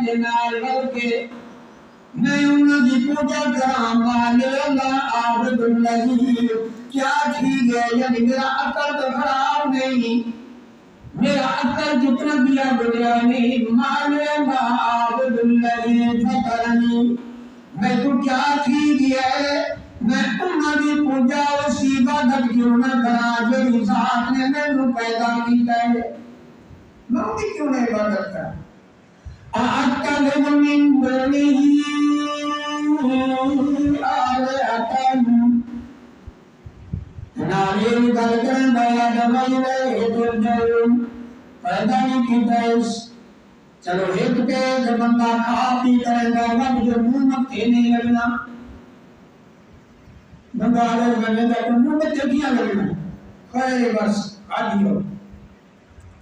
دے نال رل کے میں انہاں دی پوجا کراں والے اللہ عبد الذی کیا ٹھیک ہے یعنی میرا عقل تو خراب نہیں میرا عقل جتنا دیا گزرا نہیں مانے عبد الذی فطرنی میں تو کیا ٹھیک ہے میں انہاں دی پوجا اس عبادت کیوں نہ کراں جو ذات نے مینوں پیدا کیتا ہے میں ان کی کیوں نہ عبادت کراں أَأَتَّخِذُ مِن دُونِهِ آلِهَةً نَعْبُدُهُمْ وَنَدْعُوهُمْ وَإِلَيْهِ تُرْجَعُونَ پیدا نہیں کیتا اس چلو ایک تے جو بندہ کھا پی کرے گا رب جو منہ متھے نہیں لگنا بندہ اگر بنے گا تو منہ متھے کیا لگنا خیر بس آدھی ہو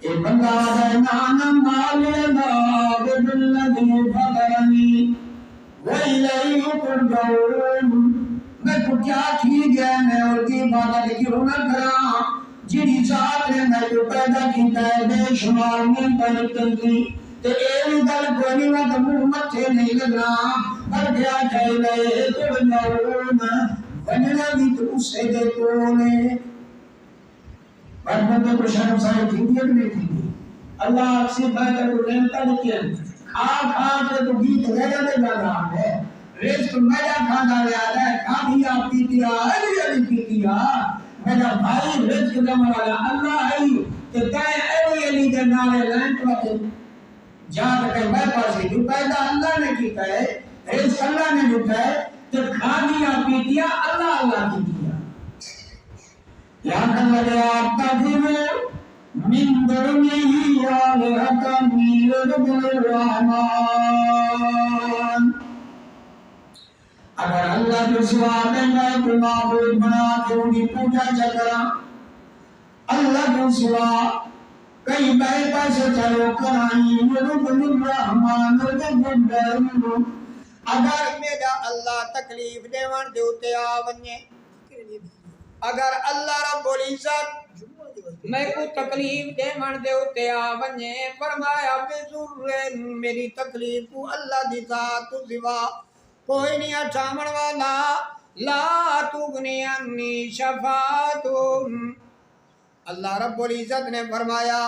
ایک بندہ آدھے نانا مالنا عبد الذی فطرنی وَإِلَيْهِ تُرْجَعُونَ میں کو کیا ٹھیک ہے میں اور کی عبادت کیوں نہ کراں جیڑی ذات نے میں کو پیدا کیتا ہے بے شمار نعمتاں دی تے اے گل کوئی نہیں میں منہ متھے نہیں لگنا پر گیا جائے ترجعون وننا بھی تو اسے دے کونے پر بندے کو شرم ساری تھی کہ نہیں تھی اللہ آپ سے بہتر کو نعمتاں دیا کھا کے تو گیت غیرہ دے جا رہا ہے رزق میرا کھانا لے آ رہا ہے کھا دیا پی دیا علی پی دیا میرا بھائی رزق دے والا اللہ ہے کہ تے علی دے نالے لینٹ وقت جہاں تک میں پاس جو پیدا اللہ نے کیتا ہے رزق اللہ نے دیتا ہے تو کھا دیا پی دیا اللہ اللہ کی دیا یا لگے آتذر من دونه آلهة يعبدون الرحمن اگر اللہ کے سوا میں کوئی معبود بنا کے ان کی پوجا چکرا اللہ کے سوا کئی بے پیسے چلو کرائیں یعبدون الرحمن اگر میرا اللہ تکلیف دیوان دیوتے آونے اگر اللہ رب العزت میں کو تکلیف دیوان دیوتے آونے فرمایا بزر میری تکلیف کو اللہ دی ذات سوا کوئی نہیں اٹھامن والا لا تغنی انی شفاعتم اللہ رب العزت نے فرمایا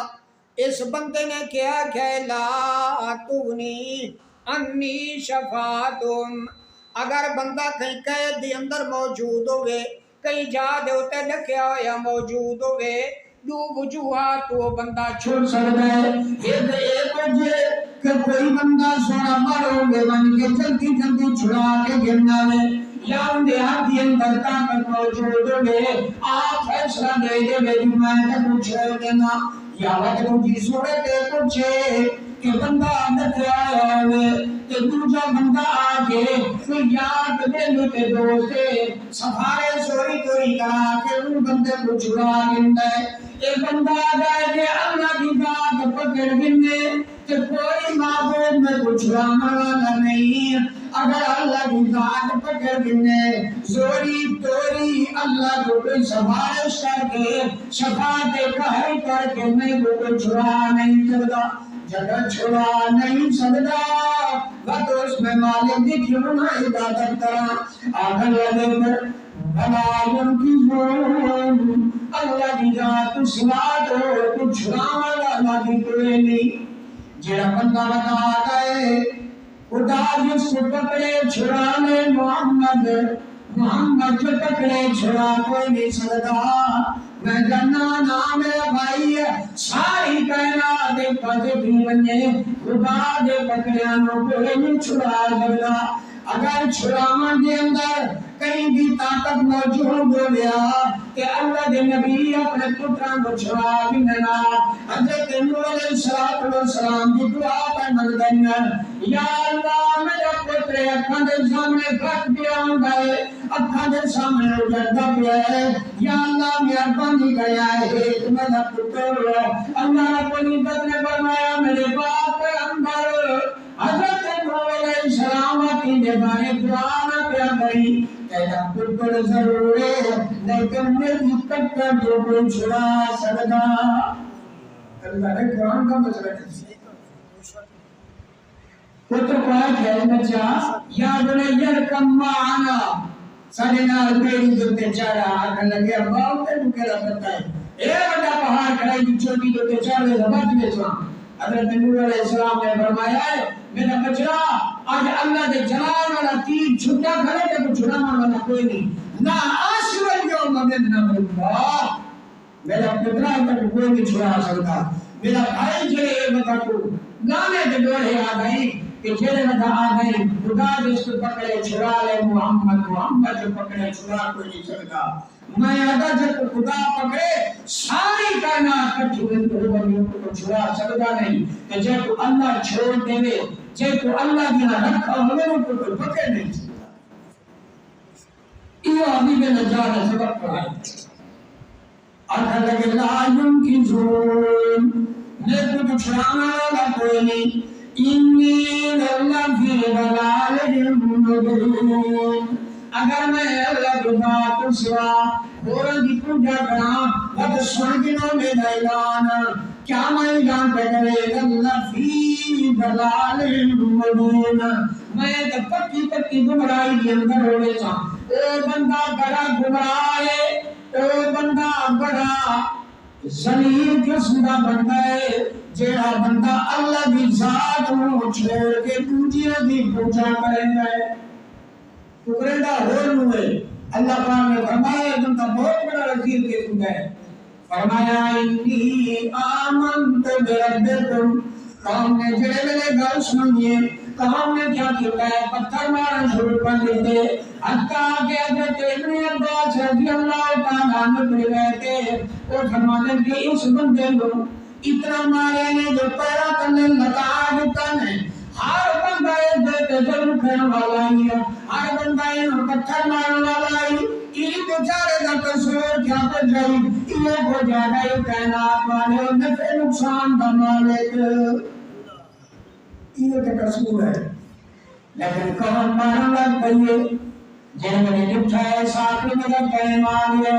اس بندے نے کیا کہ لا تغنی انی شفاعتم اگر بندہ کہیں قید دی اندر موجود ہوئے کہیں جا دے ہوتے لکھیا یا موجود ہوئے دو وجوہا تو بندہ چھوڑ سکتا ہے ایک وجہ کہ کوئی بندہ سونا مارو گے بن کے جلدی جلدی چھڑا کے گرنا ہے یا ان دیہات دی اندر طاقت موجود ہوئے آپ فیصلہ دے دے میری میں تک چھوڑ دینا یا وقت کی صورت کچھ کہ بندہ اندر آیا ہوئے کہ دوجہ بندہ آگے پھر یاد دل کے دوستے سفارے سوری توری کرا کہ ان بندے کو چھڑا گندہ ہے ایک بندہ آگئے کہ اللہ کی ذات پکڑ گنے کہ کوئی معبود میں کچھ رامانا نہیں اگر اللہ کی ذات پکڑ گنے زوری توری اللہ کو کوئی سفارش کر کے شفاعت قہر کر کے میں کو کوئی چھڑا نہیں سکتا جگہ چھڑا نہیں سکتا وہ اس میں مالک دی کیوں نہ عبادت کرا آگے لگے پر بلائم کی ظلم اللہ کی ذات سوا دو کچھ چھڑانا اللہ کی کوئی نہیں جڑا بندہ بتا گئے خدا جس کو پکڑے چھڑانے محمد جو پکڑے چھڑا کوئی نہیں سکتا میں جنہ نام بھائی ساری کائنات دے پتے بھی بنے خدا دے پکڑیاں کوئی نہیں چھڑا سکتا اگر چھڑاون دے اندر کہیں بھی طاقت موجود ہو گیا کہ اللہ دے نبی اپنے پتران کو چھڑا بھی ننا حضرت نوح علیہ السلام کی دعا پر مددنیا یا اللہ میرا پتر اکھاں دے سامنے کٹ پیا گئے اکھاں دے سامنے اجڑتا پیا ہے یا اللہ مہربانی کریا ہے میرا پتر اللہ رب العزت نے فرمایا میرے باپ پیغمبر حضرت نوح علیہ السلام کی بارے دعا نہ پیا گئی تیرا پتر ضرور ہے لیکن میری پتر جو کوئی چھڑا سکتا اللہ نے قرآن کا مسئلہ ہے پتر کو ہے بچہ یا بنیر کم معنا سارے نال پیڑی دوتے چارا آکھن لگے ابا تے تو کیڑا پتہ ہے اے بڑا پہاڑ کھڑائی دی چھوٹی دوتے چارے زبط میں سوا حضرت نور علیہ السلام نے فرمایا ہے میرا بچہ آج اللہ دے جلال والا تیر چھٹا کھڑے تے کو چھڑانا والا کوئی نہیں نہ آشور جو مدد نہ اللہ میرا پترہ تک کوئی نہیں چھڑا سکتا میرا بھائی جڑے اے بتا کو گانے دے دوڑے آ گئی کہ جڑے بتا آ گئی خدا جس کو پکڑے چھڑا لے محمد جو پکڑے چھڑا کوئی نہیں سکتا میں آدھا جب خدا پکڑے ساری کائنات کٹھی ہوئی تو بندیوں کو چھڑا سکتا نہیں کہ جب تو اللہ چھوڑ دے وے جب تو اللہ دینا رکھا ہوئے ان کو کوئی پکڑ نہیں سکتا یہ حبیب نجار سبق پڑھائے آدھا لگے لا ينکزون میں کو چھڑانا والا کوئی نہیں انی اللہ فی ضلال مبین اگر میں اللہ کی بات سوا اور دی پوجا کرا ود سرگنوں میں اعلان کیا میں اعلان کرے اللہ فی ضلال مبین میں تو پکی گمراہی کے اندر ہوئے تھا اے بندہ بڑا گمراہ ہے اے بندہ بڑا ذلیل قسم کا بندہ ہے جیڑا بندہ اللہ کی ذات کو چھوڑ کے دوسرے کی پوجا کرے گا تو کرے گا ہور ہوئے اللہ پاک نے فرمایا بندہ بہت بڑا رزیل قسم کا ہے فرمایا انی آمنت بربکم قوم نے جڑے ملے گا سنیے قوم نے کیا کیا ہے پتھر مارنا شروع کر دیتے حتیٰ کہ حضرت ابن عباس رضی اللہ تعالیٰ عنہ پڑھ گئے تھے اور فرماتے کہ اس بندے کو اتنا مارے نے جو پیرا کرنے لگا دیتا ہے ہر بندہ دیتے ضرور کرنے والا ہی ہے ہر بندہ انہوں پتھر مارنے والا ہی یہ بچارے کا قصور کیا کر جائی یہ کو جاگا یہ کائنات والے اور نفع نقصان کا مالک یہ تو قصور ہے لیکن کون مارا لگ گئی جن میں جٹھائے ساکر میں لگ گئے مارے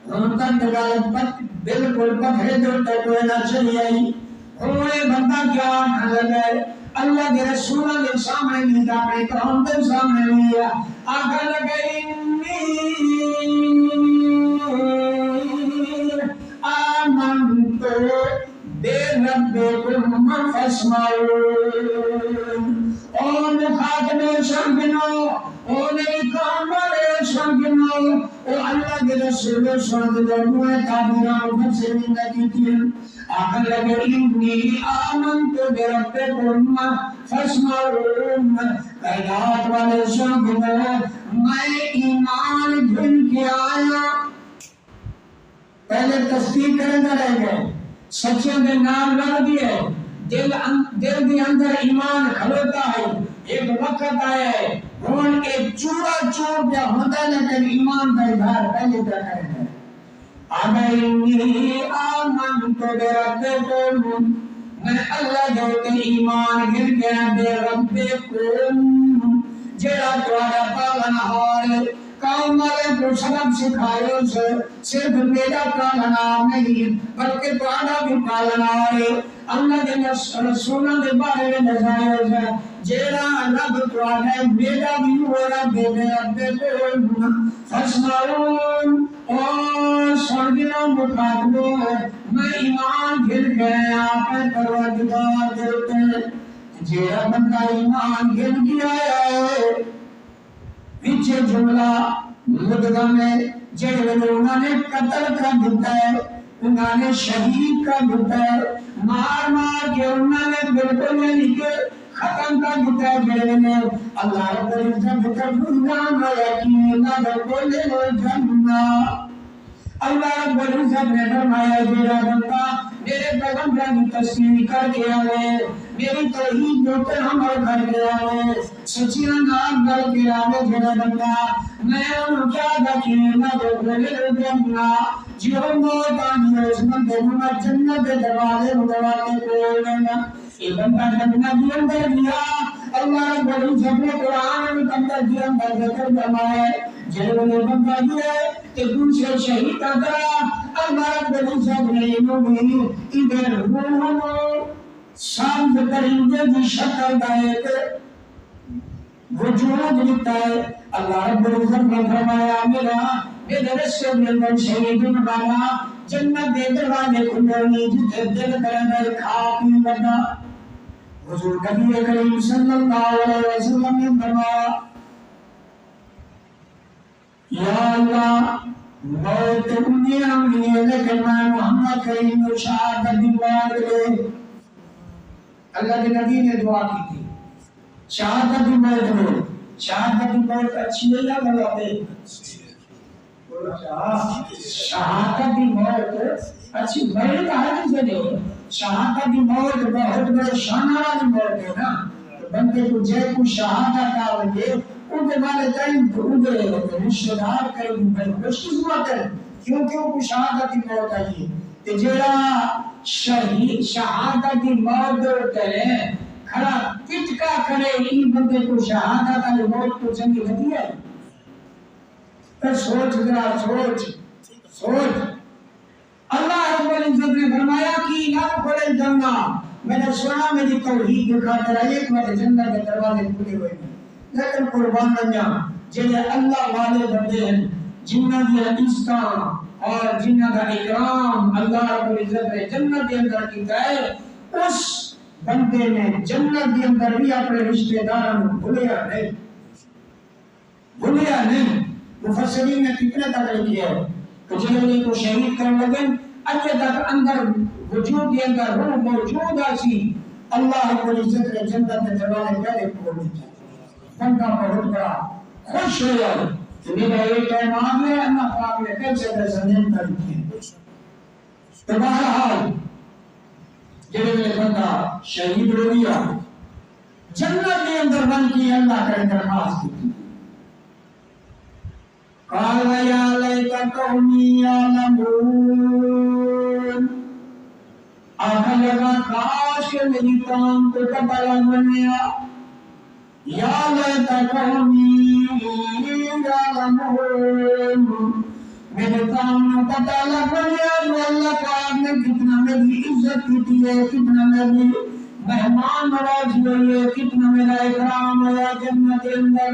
ان تک غلط بالکل پتھرے جو تک کوئی نہ چلی آئی انہیں بندہ کیا نہ لگے اللہ کے رسولہ کے سامنے لیتا اپنے قوم کے سامنے لیا آگا لگے آمنت بربکم فاسمعون اور مخاطب سنگنو اور میری قوم والے سنگنو اور اللہ کے رسول سنگنو تابران مفسرین نکیتین آخر لگے انی آمنت بربکم فاسمعون کائنات والے سنگنو میں ایمان دھن کے آیا پہلے تصدیق کرنے رہ گئے سچوں کے نام لگ دیئے دل کے اندر ایمان کھلوتا ہے ایک وقت آیا ہے ہون ایک چورا چور پہ ہوتا ہے لیکن ایمان کا اظہار پہلے کیا کرے ہیں انی آمنت بربکم میں اللہ جو ایمان گر گیا بربکم جڑا تمہارا پالنہار قوم والے کو سبق سکھائے اسے صرف میرا پالنہار نہیں بلکہ تمہارا بھی پالنہار ہے اللہ کے رسولوں کے بارے میں نظائر ہے جیڑا رب تمہارا میرا بھی ہو رب بربکم فاسمعون اور سنگنوں مخاطبوں میں ایمان گر گیا پر پروردگار دیتے جیڑا بندہ ایمان گر گیا ہے پیچھے جملہ مدغہ میں جڑے انہوں نے قتل کا دیتا ہے انہوں نے شہید کا دیتا ہے مار مار کے انہوں نے بالکل نہیں کہ ختم کا دیتا ہے جڑے نے اللہ رب العزت کا فرمان ہے یقینا بالکل جنہ اللہ رب العزت نے فرمایا جڑا بندہ میرے پیغمبر کی تصدیق کر کے آئے میری توحید جو پر عمل کر کے آئے سچی نام کر کے آئے جڑا بندہ میں انہوں کیا دکھینا بالکل جنہ جو موت آنی اس بندے میں جنت دروازے کھول لینا یہ بندہ جنت کے اندر گیا اللہ رب العزت نے قرآن میں کے اندر ذکر فرمایا جب نے بندہ دیا کہ دوسرے شہید کا اللہ رب العزت نے انہوں ادھر روح سب درندے کی شکل کا ایک وجود دیتا ہے. اللہ رب العزت نے فرمایا میرے رسول کے اندر شہید بنا جنت دے دروازے کھلے نہیں جتھے دل کرے کھا پی لگا. حضور نبی کریم صلی اللہ علیہ وسلم نے فرمایا یا اللہ موت دنیا میں لیکن میں محمد کریم شہادت دی موت لے. اللہ کے نبی نے دعا کی تھی شہادت دی موت لے. شہادت دی موت اچھی ہے یا غلط ہے؟ شہادت دی موت اچھی بڑے کہانی سے نہیں. شہادت دی موت بہت بڑے شان والی موت ہے نا. بندے کو جے کو شہادت آ لگے ان کے والے ٹائم کو ادھر رشتہ دار کریں بڑی خوش قسمت ہے کیونکہ وہ شہادت دی موت آئی ہے. جڑا شہید شہادت دی موت کرے کھڑا ٹٹکا کرے ان بندے کو شہادت والی موت کو چنگی لگتی ہے. سوچ ذرا سوچ اللہ رب العزت نے فرمایا کہ لا تدخل الجنہ. میں نے سنا میری توحید کی خاطر ایک بار جنت کے دروازے کھلے ہوئے ہیں لیکن قربان بنیا جنہیں اللہ والے بندے ہیں جنہ کی عزت اور جنہ کا اکرام اللہ رب العزت نے جنت کے اندر کیتا ہے اس بندے نے جنت کے اندر بھی اپنے رشتہ داروں کو بھولیا نہیں. مفسرین نے کتنے تک کیا ہے کہ جنہیں کو شہید کرنے لگے اچھے تک اندر وجود کے اندر روح موجود آسی اللہ رب العزت نے جنت میں دروازے پہلے کھول دیتا. بندہ بہت بڑا خوش ہو جائے کہ میرا یہ ٹائم آ گیا اللہ پاک نے کیسے کیسے نیم کر دیا. تو بہرحال جنہیں بندہ شہید ہو گیا جنت کے اندر بن کی اللہ کا درخواست کی. قال یا لیت قومی یعلمون. آقا لگا کاش کہ میری قوم کو پتہ لگ گیا. یا لیت قومی یعلمون میرے قوم کو پتہ لگ گیا جو اللہ پاک نے کتنا میری عزت کی ہے کتنا میری مہمان نوازی ہوئی ہے کتنا میرا اکرام ہوا جنت کے اندر.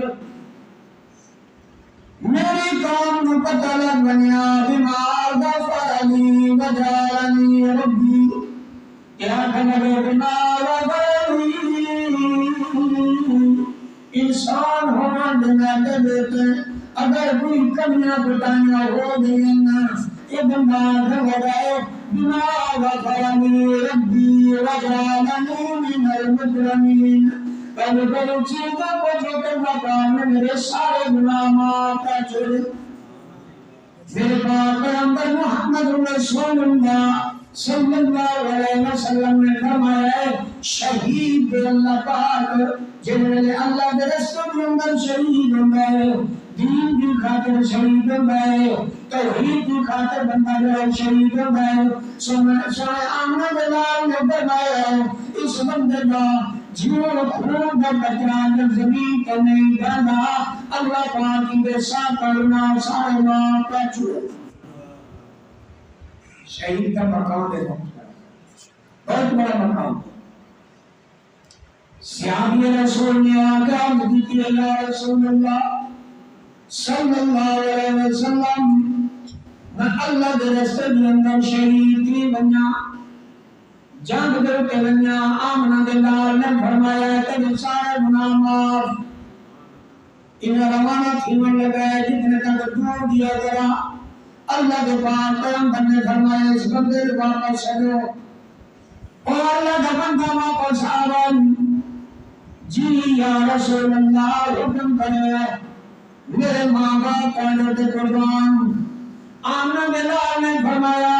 میری قوم کو پتہ لگ گیا بما غفر لی وجعلنی ربی کیا کہنے بما غفر لی. انسان ہونا دنیا کے بیٹے اگر کوئی کمیاں کوتاہیاں ہو گئی نا یہ بندہ گھر ہے بما غفر لی ربی وجعلنی من المکرمین. پہلے پہلے چیزوں کو جو کرنا کام نے میرے سارے گناہ معاف کر چھوڑے. میرے پاک پیغمبر محمد رسول اللہ صلی اللہ علیہ وسلم نے فرمایا ہے شہید اللہ پاک جنہوں نے اللہ کے رسول کے اندر شہید ہو گئے دین کی خاطر شہید ہو گئے توحید کی خاطر بندہ جو ہے شہید ہو گئے. سورہ آمنہ بلال نے فرمایا ہے اس بندے کا جیون خون کا قطرہ جب زمین کو نہیں ڈالا اللہ پاک کی بے ساتھ کرنا سارے ماں کا چھوڑے. شہید کا مقام ہے بہت بڑا مقام. صحابی رسول نے آگاہ دی کہ یا رسول اللہ صلی اللہ علیہ وسلم میں اللہ کے راستے کے اندر شہید تھی بنیا جنگ کر کے بنیا. آمنہ دلال نے فرمایا کہ سارے گناہ معاف. انہیں روانہ تھیمن لگائے جتنے تک دور دیا گیا. اللہ کے پاک پیغمبر نے فرمایا اس بندے کو واپس کرو اور اللہ کا بندہ واپس آ. جی یا رسول اللہ حکم کرے میرے ماں باپ کا قربان. آمنہ دلال نے فرمایا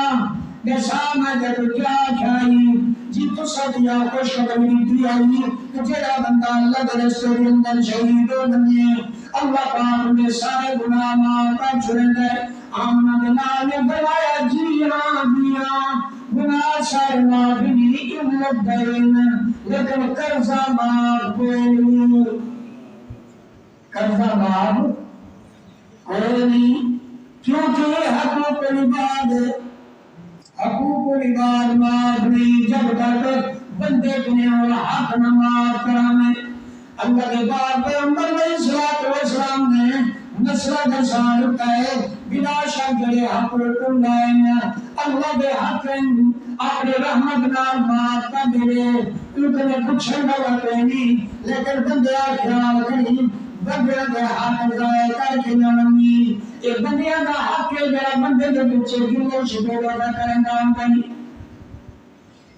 جیسا میں جب کیا کھائی جی تو سب یا خوش خبری دی آئی کہ جڑا بندہ اللہ کے رستے کے اندر شہید ہو بنے اللہ پاک نے سارے گناہ معاف کر چھوڑے گئے. آمنہ دلال نے فرمایا جی ہاں گناہ سارے معاف نہیں امت دین لیکن قرضہ معاف کوئی نہیں. قرضہ معاف کوئی نہیں کیونکہ حقوق العباد ہے. حقوق العباد معاف نہیں جب تک بندے کنے اور حق نماز کرامے اللہ کے پاک پیغمبر علیہ السلام نے مسئلہ دسان رکھتا ہے بلا شک جڑے حق رکھن لائن اللہ دے حق اپنے رحمت نال مات کا دے اتنے پچھن گا پہنی لیکن بندے خیال کریں بندے دے حق ضائع کر کے نہ منی یہ بندے دا حق ہے جڑا بندے دے پیچھے گلے شبے ادا کرن دا نہیں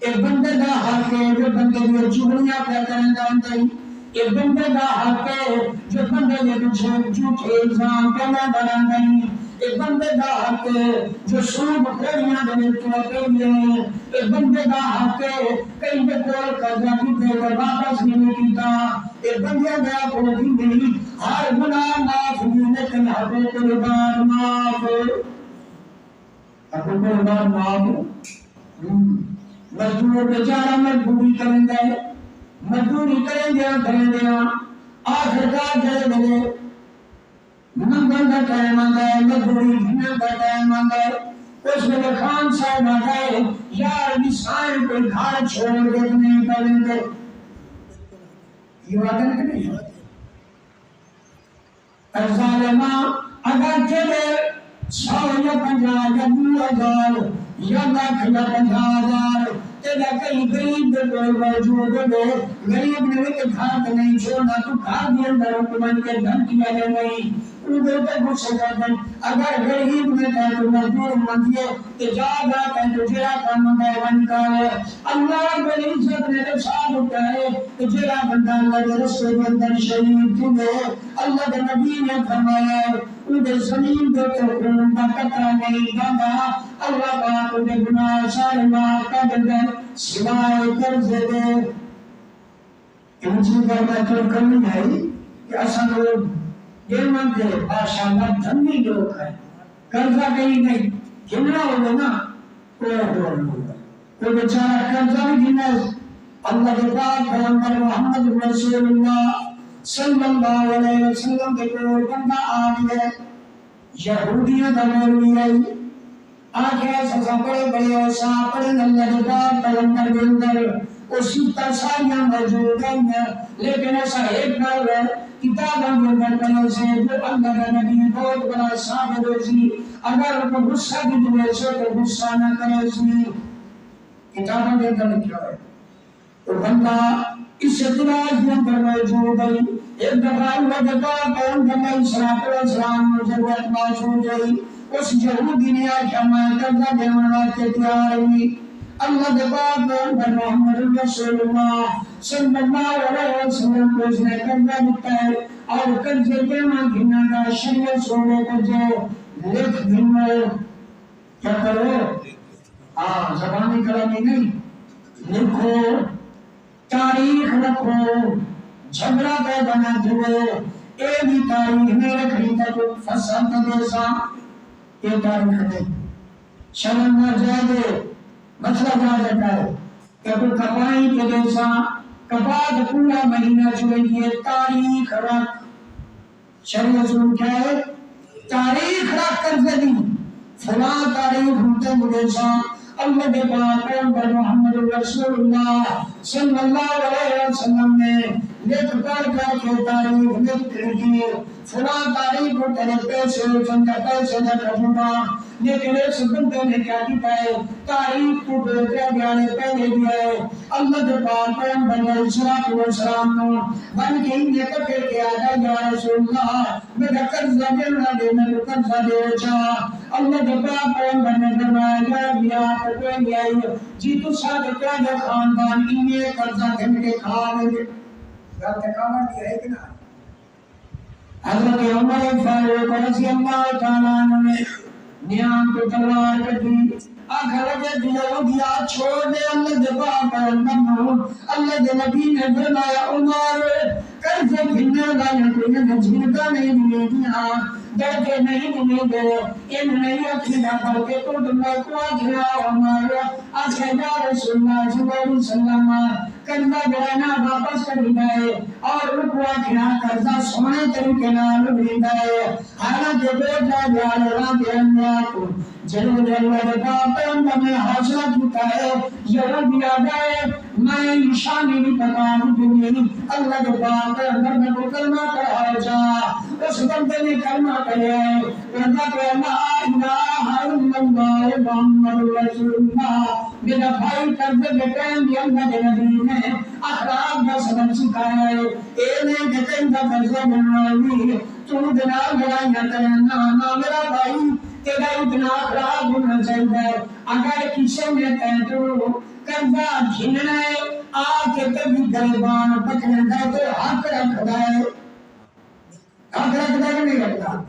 یہ بندے دا حق ہے جو بندے دی چغلیاں پہ کرن دا نہیں یہ بندے دا حق ہے جو بندے دے پیچھے جھوٹے الزام کرنا ڈرن نہیں یہ بندے دا حق ہے جو سود خوریاں دے تو پہ یہ بندے دا حق ہے کئی دے کول قرضہ کیتے تے واپس نہیں کیتا یہ بندے دا کوئی نہیں ہر گناہ معاف لیکن حقوق العباد معاف حقوق العباد معاف مزدور بیچارہ مزدوری کریں گے مزدوری کریں گے آخر کار جڑے بنے منگن کا ٹائم آتا ہے مزدوری دھیان کا ٹائم آتا ہے اس میں خان صاحب آتا ہے یار نسائن کوئی گھر چھوڑ دیکھنے پڑیں گے یہ بات ہے کہ نہیں ظالمہ اگر چلے 100 یا 50 یا 2000 یا لاکھ یا 50,000 تیرا کئی غریب دے کوئی موجود ہے غریب نے بھی گھر نہیں چھوڑنا تو گھر بھی اندر حکومت کے دھمکیاں لے نہیں ادھر تک غصے کر دیں اگر غریب میں کہے تو مزدور منگیے کہ جا کہے تو جرا کام ہے ون کر اللہ رب العزت نے ارشاد ہوتا ہے کہ جرا بندہ اللہ کے رستے کے اندر شہید ہوئے اللہ کے نبی نے فرمایا ادھر زمین دے تو خون کا قطرہ نہیں جاتا اللہ پاک ادھر گناہ سارے معاف کر دے سوائے قرضے دے ان چیز کا مطلب کمی ہے کہ اصل لوگ یہ مانتے بادشاہ اللہ دھنی لوگ ہیں قرضہ کہیں نہیں گھنا ہوگا نا کوئی بیچارہ قرضہ بھی گھنا اللہ کے پاک پیغمبر محمد رسول اللہ صلی اللہ علیہ وسلم کے کوئی بندہ آگیا یہودیوں کا مولوی آئی آگیا سزا پڑے بڑے ایسا پڑے اللہ کے پاک پیغمبر کے اندر اسی ترساریاں موجود ہیں لیکن ایسا ایک نال ہے کتابوں کے اندر پہلے سے جو اللہ کا نبی بہت بڑا صاحب روزی اگر ان کو غصہ بھی دلے سے تو غصہ نہ کرے سی کتابوں کے اندر لکھا ہے تو بندہ اس اطلاع کے اندر موجود ہے ایک دفعہ اللہ کے پاک پیغمبر علیہ السلام میں ضرورت موجود ہے اس یہودی نے آخیا میں قرضہ دینے والے تیار ہوئی اللہ کے پاک پیغمبر محمد رسول اللہ صلی اللہ علیہ وسلم کو اس نے قرضہ دیتا ہے اور قرضے دینا گھنا کا شریعت سونے کو جو لکھ دینا کیا کرو زبانی کلامی نہیں لکھو تاریخ رکھو جھگڑا پیدا نہ دھوے اے بھی تاریخ میں رکھنی تک فساد دیسا یہ تاریخ دے شرم نہ جائے دے مسئلہ جا جاتا ہے کہ کوئی کپائی کے دیسا کپاد پورا مہینہ چلے تاریخ رکھ شریعت سن کیا ہے تاریخ رکھ کر دے دی فلاں تاریخ ہوتے مدیسا اللہ کے پاک پیغمبر محمد رسول اللہ صلی اللہ علیہ وسلم نے لکھ کر کے تاریخ لکھ دی فلاں تاریخ کو تیرے پیسے چندہ پیسے نہ رکھنا لیکن اس بندے نے کیا کیا ہے تاریخ کو دیکھا جانے پہلے بھی ہے اللہ کے پاک پیغمبر علیہ السلام نے بن کے انہیں پکڑ کے آگا یا رسول اللہ میرا قرضہ دینا دے میں قرضہ دے چاہ اللہ کے پاک پیغمبر نے فرمایا جا بیا کوئی نہیں آئی جی تو ساتھ کیا خاندان انہیں قرضہ دن کے کھا لیں گھر تکامہ دیا ہے کہ نا حضرت عمر فاروق رضی اللہ تعالیٰ نے نیام کو تلوار کر دی آخر لگے دیا دیا چھوڑ دے اللہ دے پاک پیغمبر اللہ دے نبی نے فرمایا عمر قرض بھیجنے والے کوئی نہ جھلتا نہیں دیا در کے نہیں ملیں گے ان نہیں اکھینا بلکہ تو میں کو اجرا ہمارا اچھا رسول اللہ صلی اللہ علیہ وسلم کرنا جانا واپس کر دے اور رکوا کھنا کرتا سونے طریقے نال بھیجتا ہے حالانکہ بیٹا جان رب اللہ کو جنوں اللہ نے پاک میں حاصل کیا ہے یہ دیا ہے میں نشانی بھی پتا نہیں اللہ کے پاک اندر میں کلمہ پڑھا جا اس بندے نے کلمہ پڑھا ہے ورنہ کہ لا الہ الا اللہ محمد رسول اللہ میرا بھائی کرتے بیٹے بھی اللہ کے نبی نے اخلاق کا سبق سکھایا ہے اے نے کہتے ان کا فرضہ بنوائی تو جناب لڑائیاں کرنا نہ میرا بھائی تیرا اتنا اخلاق ہونا چاہیے اگر کسی نے کہہ تو کرتا جھننا ہے آ کے کبھی گریبان پکڑنا ہے تو حق رکھتا ہے حق رکھتا ہے کہ نہیں رکھتا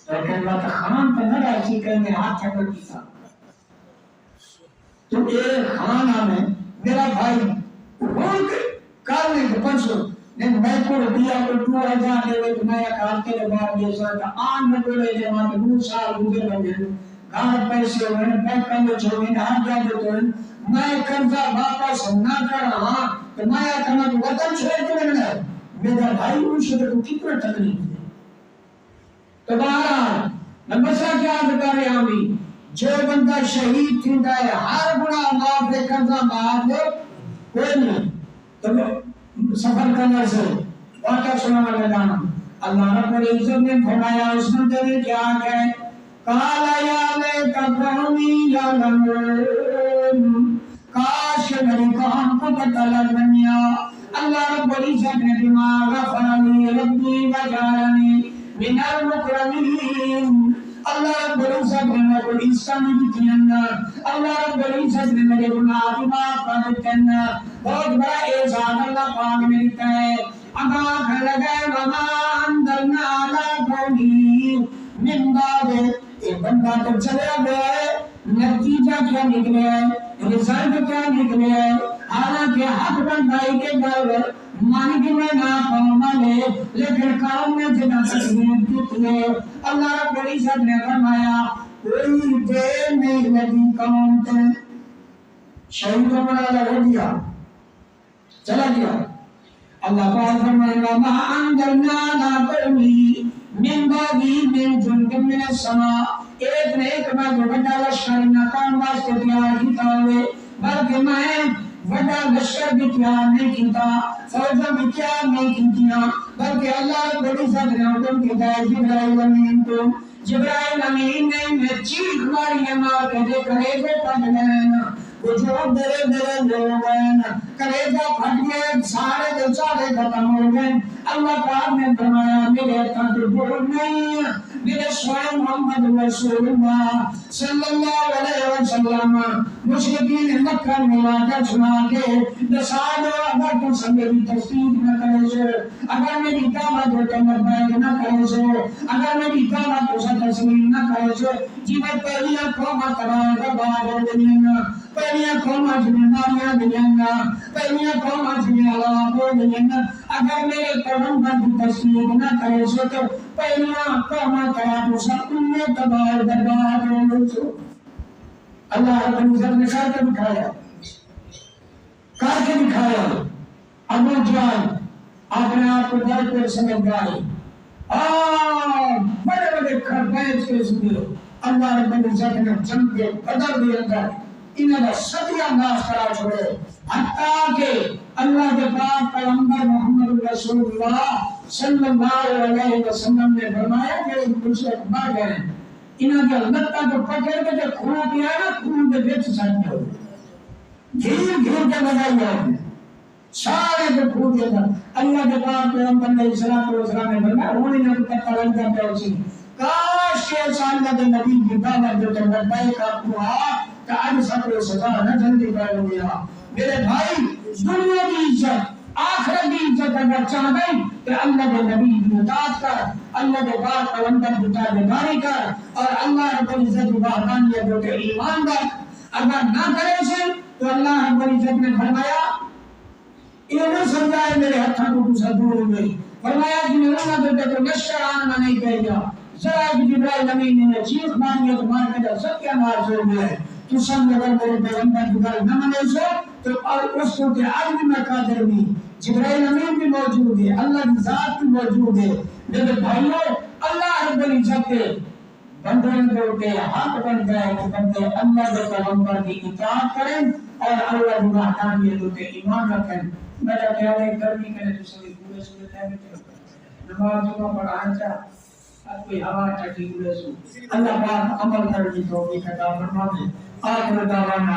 لیکن اللہ خان تو نہ ایسی کہنے ہاتھ تھکڑ کیسا تو ایک خانہ میں میرا بھائی بھول کے کارنے کے پرسوں لیکن میں کو ربیہ کو 2000 لے تو میں کار کے بعد یہ سا آن میں بولے جماعت 2 سال گزر گئے گھر پیسے ہوئے بینک میں چھوڑے نہ جا دے میں قرضہ واپس نہ کر رہا تو میں کہنا تو وطن چھوڑ کے لگنا ہے میرا بھائی ان سے تو کتنا تکلیف ہے تو بہرحال میں مسئلہ کیا بتا رہا ہوں جو بندہ شہید تھیندا ہے ہر گناہ معاف ہے قرضہ معاف ہے کوئی نہیں تو سفر کرنے سے واقعہ سنانا لگانا اللہ رب العزت نے فرمایا اس بندے نے کیا کہے قال یا لیت قومی یعلمون کاش کہ میری قوم کو پتہ لگ گیا اللہ رب العزت نے بما غفر لی ربی وجعلنی من المکرمین اللہ رب العزت نے میرے انسانی کی تینا اللہ رب العزت نے میرے گناہ معاف کر دینا بہت بڑا احسان اللہ پاک نے دیتا ہے اگا کھڑ گئے وما انزلنا علی قومی من بعد ایک بندہ تو چلا گیا ہے نتیجہ کیا نکلے ہے رزلٹ کیا نکلے ہے حالانکہ حق بندائی کے گھر مانگی میں نہ قوم لے لیکن قوم میں جنا تکلیف دیتے اللہ رب العزت نے فرمایا کوئی دیر نہیں لگی قوم تے شہید کو بنا لگا دیا چلا گیا اللہ پاک فرمائے وما انزلنا علی قومی من بعدی من جند من السماء ایک نے ایک میں بڑا لشکر ناکام واسطے تیار کیتا ہوئے بلکہ میں بڑا لشکر بھی تیار نہیں کیتا فوجہ بھی تیار نہیں کیتا بلکہ اللہ بڑی صدر نے حکم کیتا ہے جبرائیل امین کو جبرائیل امین نے میں چیخ ماری مار کے دے کریجے پھٹ گئے وہ جو درے درے لوگ ہیں کریجہ پھٹ گئے سارے دل سارے ختم ہو گئے اللہ پاک نے فرمایا میرے اتنا تو بول نہیں میرے سوائے محمد رسول اللہ صلی اللہ علیہ وسلم مشرکین مکہ میں وعدہ سنا کے دسالو اگر تو سنگی تصدیق نہ کرے سو اگر میری دعوت کو تمہیں بیگ نہ کرے سو اگر میری دعوت کو تسلیم نہ کرے سو جی میں پہلیا قومہ تباہ برباد ہو گئی پہلیا قومہ بیماریاں دنیا پہلیا قومہ عذاب ہو گئی اگر میرے قدم کا تصدیق نہ کرے سو تو پہلیا قومہ تو سب میں تباہ برباد ہو گئی اللہ رب العزت نے کر کے دکھایا ابو جہل اپنے آپ کو بڑے پر سمجھ گئے بڑے بڑے کھڑپیچ کے سنگے اللہ رب العزت نے جنگ کے بدر بھی اندر انہوں نے صدیہ ناس کرا چھوڑے حتیٰ کہ اللہ کے پاک پیغمبر محمد رسول اللہ صلی اللہ علیہ وسلم نے فرمایا کہ ایک دوسرے کو مار گئے انہوں نے البتہ کو پکڑ کے جو خون پیا نا خون کے بیچ سکتے ہو گھیر گھیر کے لگائی جاتے ہیں سارے کو خون دیا اللہ کے پاک پیغمبر علیہ السلام نے فرمایا انہوں نے پتہ لگ جاتا اسی کاش کے اللہ کے نبی کی دعوت جو تو بڑے کا ہوا کہ آج سب کو سزا نہ جلدی کر لیا میرے بھائی دنیا کی عزت آخرت کی عزت اگر چاہتے کہ اللہ کے نبی کی اطاعت کر اللہ کے پاک پیغمبر کی تابعداری کر اور اللہ رب العزت کی وحدانیت کو ایمان رکھ اگر نہ کرے سے تو اللہ رب العزت نے فرمایا انہوں نے سمجھائے میرے ہاتھوں کو تو صدور ہوئے فرمایا کہ اللہ بیٹے کو نشران میں نہیں کہہ گیا ذرا جبرائیل امین نے چیخ ماری تو مار کے ستیہ ناز ہو گئے تو سمجھ اگر میرے پیغمبر کی بات نہ منے سو تو اس کو کہ آدمی میں قادر بھی جبرائیل امین بھی موجود ہے اللہ کی ذات بھی موجود ہے میرے بھائیوں اللہ رب العزت کے بندوں کے اوپر حق بن جائے کہ بندے اللہ کے پیغمبر کی اطاعت کریں اور اللہ کی وحدانیت پہ ایمان رکھیں میرا خیال ہے گرمی کرے تو سبھی پورے سورے ٹائم میں نماز جمعہ پڑھانا چاہ اب کوئی ہوا چٹی پورے سو اللہ پاک عمل کرنے کی توفیق عطا فرما دے آخر دعوانا